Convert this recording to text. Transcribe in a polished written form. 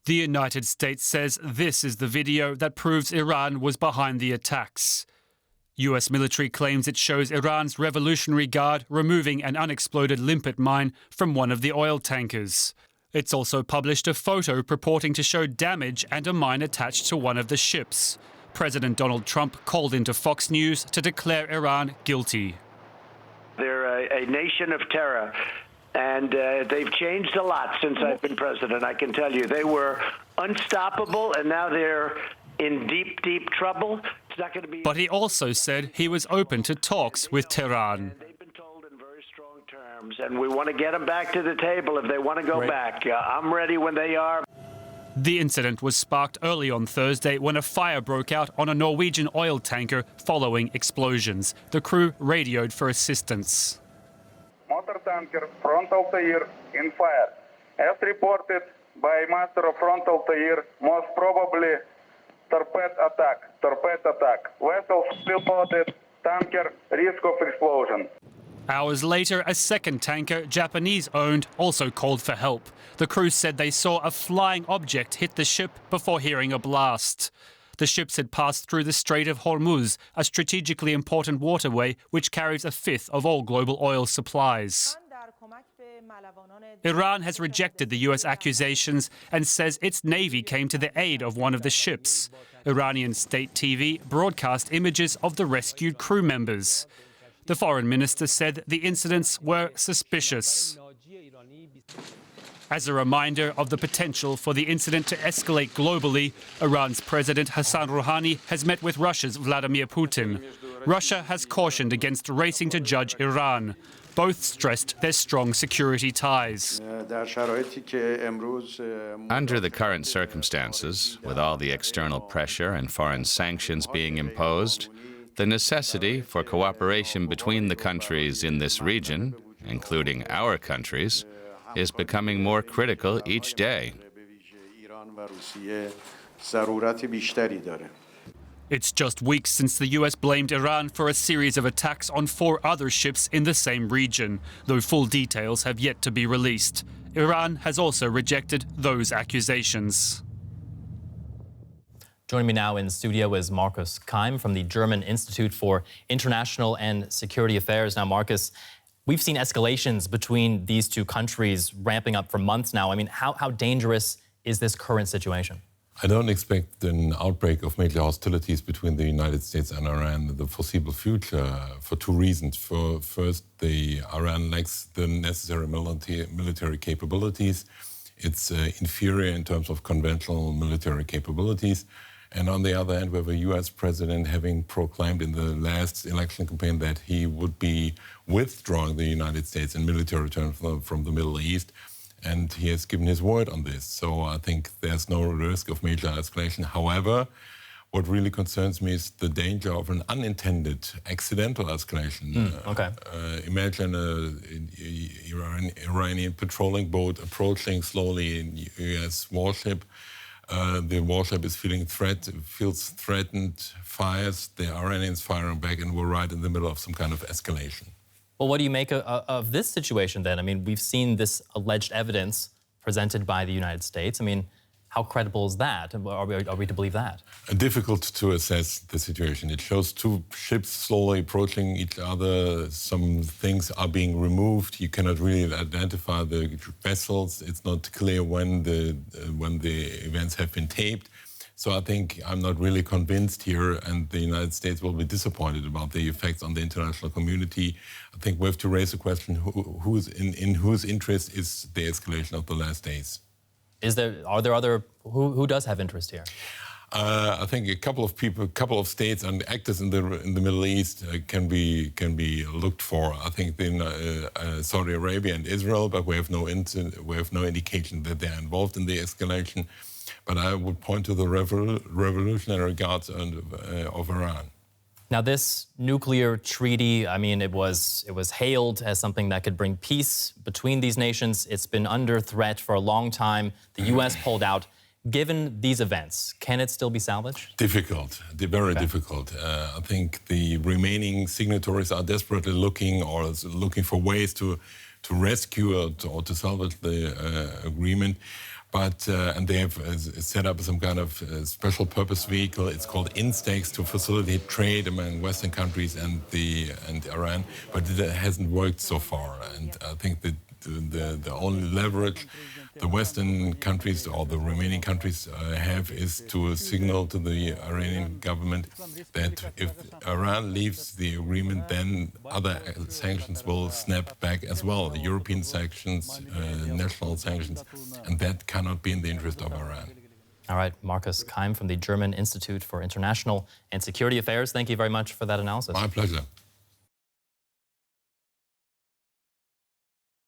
The United States says this is the video that proves Iran was behind the attacks. US military claims it shows Iran's Revolutionary Guard removing an unexploded limpet mine from one of the oil tankers. It's also published a photo purporting to show damage and a mine attached to one of the ships. President Donald Trump called into Fox News to declare Iran guilty. They're a nation of terror, and they've changed a lot since I've been president, I can tell you. They were unstoppable, and now they're in deep, deep trouble. It's not going to be. But he also said he was open to talks with Tehran. They've been told in very strong terms, and we want to get them back to the table if they want to go back. I'm ready when they are. The incident was sparked early on Thursday when a fire broke out on a Norwegian oil tanker following explosions. The crew radioed for assistance. Motor tanker frontal tire in fire. As reported by master of frontal tire, most probably torpedo attack. Vessel still loaded, tanker, risk of explosion. Hours later, a second tanker, Japanese-owned, also called for help. The crew said they saw a flying object hit the ship before hearing a blast. The ships had passed through the Strait of Hormuz, a strategically important waterway which carries a fifth of all global oil supplies. Iran has rejected the US accusations and says its navy came to the aid of one of the ships. Iranian state TV broadcast images of the rescued crew members. The foreign minister said the incidents were suspicious. As a reminder of the potential for the incident to escalate globally, Iran's President Hassan Rouhani has met with Russia's Vladimir Putin. Russia has cautioned against racing to judge Iran. Both stressed their strong security ties. Under the current circumstances, with all the external pressure and foreign sanctions being imposed, the necessity for cooperation between the countries in this region, including our countries, is becoming more critical each day. It's just weeks since the US blamed Iran for a series of attacks on 4 other ships in the same region, though full details have yet to be released. Iran has also rejected those accusations. Joining me now in studio is Markus Keim from the German Institute for International and Security Affairs. Now, Markus, we've seen escalations between these two countries ramping up for months now. I mean, how dangerous is this current situation? I don't expect an outbreak of major hostilities between the United States and Iran in the foreseeable future for 2 reasons. First, Iran lacks the necessary military capabilities. It's inferior in terms of conventional military capabilities. And on the other hand, we have a US president having proclaimed in the last election campaign that he would be withdrawing the United States in military terms from the Middle East. And he has given his word on this. So I think there's no risk of major escalation. However, what really concerns me is the danger of an unintended accidental escalation. Imagine an Iranian patrolling boat approaching slowly a US warship. The warship is feels threatened, fires, the Iranians firing back, and we're right in the middle of some kind of escalation. Well, what do you make of this situation then? I mean, we've seen this alleged evidence presented by the United States. I mean, how credible is that? Are we to believe that? Difficult to assess the situation. It shows 2 ships slowly approaching each other. Some things are being removed. You cannot really identify the vessels. It's not clear when the events have been taped. So I think I'm not really convinced here, and the United States will be disappointed about the effects on the international community. I think we have to raise the question, in whose interest is the escalation of the last days? Are there other, who does have interest here? I think a couple of states and actors in the Middle East can be looked for. I think Saudi Arabia and Israel, but we have no indication that they're involved in the escalation. But I would point to the Revolutionary Guards of Iran. Now, this nuclear treaty, I mean, it was hailed as something that could bring peace between these nations. It's been under threat for a long time. The U.S. pulled out. Given these events, can it still be salvaged? Difficult, very difficult. I think the remaining signatories are desperately looking for ways to rescue or to salvage the agreement. But and they have set up some kind of special purpose vehicle. It's called INSTEX to facilitate trade among Western countries and Iran. But it hasn't worked so far. And I think that the only leverage the Western countries or the remaining countries have is to signal to the Iranian government that if Iran leaves the agreement, then other sanctions will snap back as well. The European sanctions, national sanctions, and that cannot be in the interest of Iran. All right, Markus Keim from the German Institute for International and Security Affairs, thank you very much for that analysis. My pleasure.